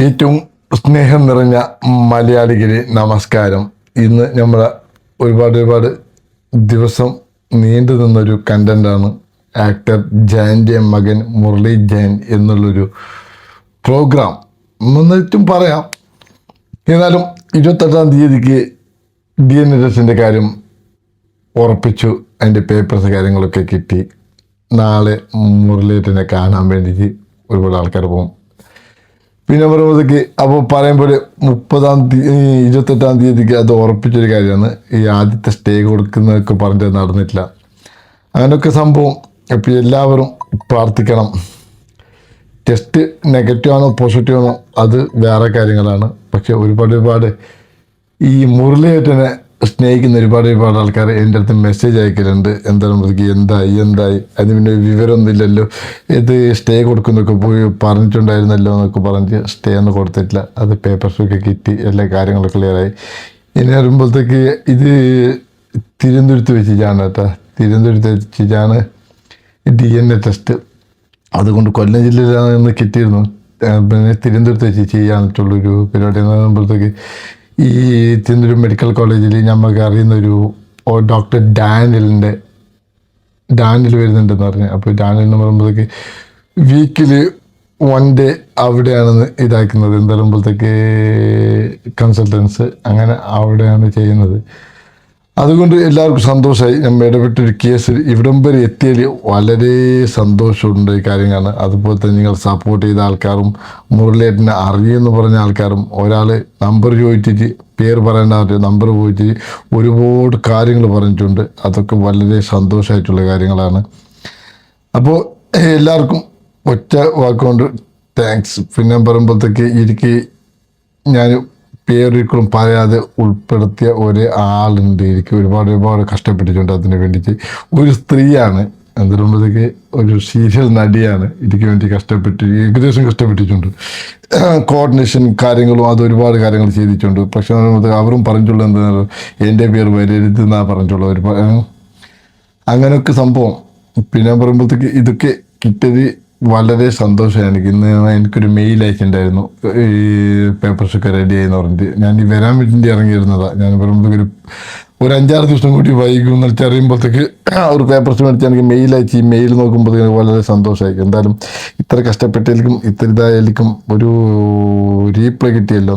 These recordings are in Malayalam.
ഏറ്റവും സ്നേഹം നിറഞ്ഞ മലയാളികളെ നമസ്കാരം. ഇന്ന് നമ്മൾ ഒരുപാട് ദിവസം നീണ്ടു നിന്നൊരു കണ്ടൻ്റാണ് ആക്ടർ ജയൻ്റെ മകൻ മുരളി ജയൻ എന്നുള്ളൊരു പ്രോഗ്രാം എന്നിട്ടും പറയാം. എന്നാലും 28-ാം തീയതിക്ക് DNA ടെസ്റ്റിൻ്റെ കാര്യം ഉറപ്പിച്ചു. അതിൻ്റെ പേപ്പേഴ്സ് കാര്യങ്ങളൊക്കെ കിട്ടി. നാളെ മുരളിയേട്ടനെ കാണാൻ വേണ്ടിയിട്ട് ഒരുപാട് ആൾക്കാർ പോകും. പിന്നെ പറയുമ്പോഴത്തേക്ക് അപ്പോൾ പറയുമ്പോൾ 28-ാം തീയതിക്ക് അത് ഉറപ്പിച്ചൊരു കാര്യമാണ്. ഈ ആദ്യത്തെ സ്റ്റേ കൊടുക്കുന്നതൊക്കെ പറഞ്ഞിട്ട് നടന്നിട്ടില്ല. അങ്ങനെയൊക്കെ സംഭവം. അപ്പോൾ എല്ലാവരും പ്രാർത്ഥിക്കണം. ടെസ്റ്റ് നെഗറ്റീവ് ആണോ പോസിറ്റീവ് ആണോ അത് വേറെ കാര്യങ്ങളാണ്. പക്ഷെ ഒരുപാട് ഈ മുരളിയേട്ടനെ സ്നേഹിക്കുന്ന ഒരുപാട് ആൾക്കാർ എൻ്റെ അടുത്ത് മെസ്സേജ് അയക്കലുണ്ട്. എന്തായി അതിന് പിന്നെ വിവരമൊന്നുമില്ലല്ലോ, ഇത് സ്റ്റേ കൊടുക്കുന്നൊക്കെ പോയി പറഞ്ഞിട്ടുണ്ടായിരുന്നല്ലോ എന്നൊക്കെ പറഞ്ഞ് സ്റ്റേ ഒന്നും കൊടുത്തിട്ടില്ല. അത് പേപ്പർസൊക്കെ കിട്ടി, എല്ലാ കാര്യങ്ങളും ക്ലിയറായി. ഇനി വരുമ്പോഴത്തേക്ക് ഇത് തിരുവനന്തപുരത്ത് വെച്ചിട്ടാണ് കേട്ടോ. തിരുവനന്തപുരത്ത് വെച്ചിട്ടാണ് DNA ടെസ്റ്റ്. അതുകൊണ്ട് കൊല്ലം ജില്ലയിലാണ് നിന്ന് കിട്ടിയിരുന്നു. പിന്നെ തിരുവനന്തപുരത്ത് വെച്ച് ചെയ്യാനായിട്ടുള്ളൊരു പരിപാടി എന്ന് പറയുമ്പോഴത്തേക്ക് ഈ തിരുവനന്തപുരം മെഡിക്കൽ കോളേജിൽ നമുക്ക് അറിയുന്നൊരു ഡോക്ടർ ഡാനിയൽ വരുന്നുണ്ടെന്ന് പറഞ്ഞു. അപ്പോൾ ഡാനിയൽ എന്ന് പറയുമ്പോഴത്തേക്ക് വീക്കിലി 1 ഡേ അവിടെയാണ് ഇതാക്കുന്നത്. എന്താ പറയുമ്പോഴത്തേക്ക് കൺസൾട്ടൻസ് അങ്ങനെ അവിടെയാണ് ചെയ്യുന്നത്. അതുകൊണ്ട് എല്ലാവർക്കും സന്തോഷമായി. നമ്മൾ ഇടപെട്ടൊരു കേസ് ഇവിടം വരെ എത്തിയതിൽ വളരെ സന്തോഷമുണ്ട് ഈ കാര്യങ്ങളാണ്. അതുപോലെ തന്നെ നിങ്ങൾ സപ്പോർട്ട് ചെയ്ത ആൾക്കാരും മുരളിയേട്ടനെ അറിയുമെന്ന് പറഞ്ഞ ആൾക്കാരും ഒരാൾ നമ്പർ ചോദിച്ചിട്ട് പേര് പറയേണ്ട നമ്പർ പോയിട്ട് ഒരുപാട് കാര്യങ്ങൾ പറഞ്ഞിട്ടുണ്ട്. അതൊക്കെ വളരെ സന്തോഷമായിട്ടുള്ള കാര്യങ്ങളാണ്. അപ്പോൾ എല്ലാവർക്കും ഒറ്റ വാക്കുകൊണ്ട് താങ്ക്സ്. പിന്നെ പറയുമ്പോഴത്തേക്ക് എനിക്ക് ഞാൻ പേരൊരിക്കലും പറയാതെ ഉൾപ്പെടുത്തിയ ഒരാളുണ്ട്. എനിക്ക് ഒരുപാട് കഷ്ടപ്പെട്ടിട്ടുണ്ട് അതിന് വേണ്ടിയിട്ട്. ഒരു സ്ത്രീയാണ്, എന്തിനുമ്പോഴത്തേക്ക് ഒരു സീരിയൽ നടിയാണ്. എനിക്ക് വേണ്ടി ഏകദേശം കഷ്ടപ്പെട്ടിട്ടുണ്ട്. കോർഡിനേഷൻ കാര്യങ്ങളും അത് ഒരുപാട് കാര്യങ്ങൾ ചെയ്തിട്ടുണ്ട്. പക്ഷെ അവരും പറഞ്ഞിട്ടുള്ളത് എന്താ, എൻ്റെ പേര് വരരുതെന്നാണ് പറഞ്ഞിട്ടുള്ളത്. അങ്ങനെയൊക്കെ സംഭവം. പിന്നെ പറയുമ്പോഴത്തേക്ക് ഇതൊക്കെ കിട്ടിയത് വളരെ സന്തോഷമായി എനിക്ക്. ഇന്ന് എനിക്കൊരു മെയിൽ അയച്ചിട്ടുണ്ടായിരുന്നു, ഈ പേപ്പർസൊക്കെ റെഡി ആയെന്ന് പറഞ്ഞിട്ട്. ഞാൻ ഈ വരാൻ വേണ്ടി ഇറങ്ങിയിരുന്നതാണ്. ഞാൻ പറയുമ്പോഴത്തേക്ക് ഒരു 5-6 ദിവസം കൂടി വൈകും എന്ന് അറിയുമ്പോഴത്തേക്ക് ഒരു പേപ്പർസ് മേടിച്ച് എനിക്ക് മെയിൽ അയച്ച് ഈ മെയിൽ നോക്കുമ്പോഴത്തേക്ക് വളരെ സന്തോഷമായി. എന്തായാലും ഇത്ര കഷ്ടപ്പെട്ടതിലേക്കും ഇത്ര ഇതായാലും ഒരു റീപ്ലൈ കിട്ടിയല്ലോ,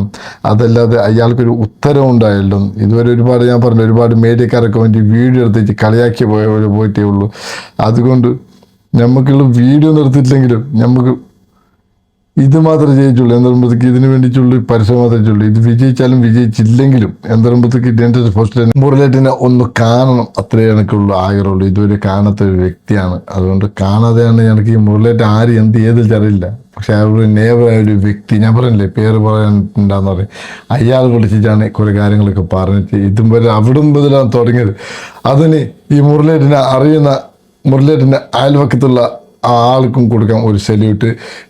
അതല്ലാതെ അയാൾക്കൊരു ഉത്തരവ് ഉണ്ടായല്ലോ. ഇതുവരെ ഞാൻ പറഞ്ഞു ഒരുപാട് മീഡിയക്കാരൊക്കെ വേണ്ടി വീഡിയോ എടുത്തിട്ട് കളിയാക്കി പോയിട്ടേ ഉള്ളൂ. അതുകൊണ്ട് നമുക്കുള്ള വീഡിയോ നിർത്തിയിട്ടില്ലെങ്കിലും നമുക്ക് ഇത് മാത്രമേ ജയിച്ചുള്ളൂ. എന്താകുമ്പോഴത്തേക്ക് ഇതിന് വേണ്ടിയിട്ടുള്ള പരിശ്രമം മാത്രമേ ചെയ്യുള്ളൂ. ഇത് വിജയിച്ചാലും വിജയിച്ചില്ലെങ്കിലും എന്താകുമ്പോഴത്തേക്ക് ഇതിൻ്റെ ഫസ്റ്റ് മുരളിയേട്ടനെ ഒന്ന് കാണണം, അത്രയേ എനിക്കുള്ളൂ ആഗ്രഹമുള്ളൂ. ഇതുവരെ കാണാത്ത ഒരു വ്യക്തിയാണ്. അതുകൊണ്ട് കാണാതെയാണ് എനിക്ക് ഈ മുരളിയേട്ടൻ ആര് ഏതിൽ അറിയില്ല. പക്ഷെ അവരുടെ നേവറായ ഒരു വ്യക്തി, ഞാൻ പറഞ്ഞില്ലേ പേര് പറയാനുണ്ടാന്ന് പറയും, അയാൾ വിളിച്ചിട്ടാണ് കുറേ കാര്യങ്ങളൊക്കെ പറഞ്ഞിട്ട് ഇതും വരെ അവിടെ മുതലാണ് തുടങ്ങിയത്. അതിന് ഈ മുരളിയേട്ടൻ്റെ അയൽവക്കത്തുള്ള ആൾക്കും കൊടുക്കാം ഒരു സല്യൂട്ട്.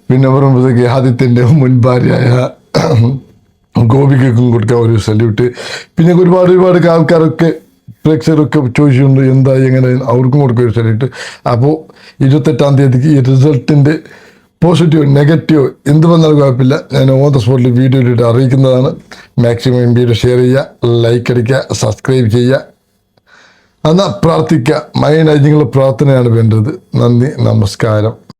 പിന്നെ പറയുമ്പോഴത്തേക്ക് ആദിത്യൻ്റെ മുൻ ഭാര്യയായ ഗോപികൾക്കും കൊടുക്കാം ഒരു സല്യൂട്ട്. പിന്നെ ഒരുപാട് ആൾക്കാരൊക്കെ പ്രേക്ഷകരൊക്കെ ചോദിച്ചിട്ടുണ്ട് എന്തായി എങ്ങനെ, അവർക്കും കൊടുക്കുക ഒരു സല്യൂട്ട്. അപ്പോൾ 28-ാം തീയതിക്ക് ഈ റിസൾട്ടിൻ്റെ പോസിറ്റീവ് നെഗറ്റീവ് എന്ത് വന്നാലും കുഴപ്പമില്ല, ഞാൻ ഓൺ ദ സ്പോട്ടിൽ വീഡിയോയിലിട്ട് അറിയിക്കുന്നതാണ്. മാക്സിമം വീഡിയോ ഷെയർ ചെയ്യുക, ലൈക്ക് അടിക്കുക, സബ്സ്ക്രൈബ് ചെയ്യുക. എന്നാൽ പ്രാർത്ഥിക്കുക. മെയിനായി നിങ്ങളുടെ പ്രാർത്ഥനയാണ് വേണ്ടത്. നന്ദി, നമസ്കാരം.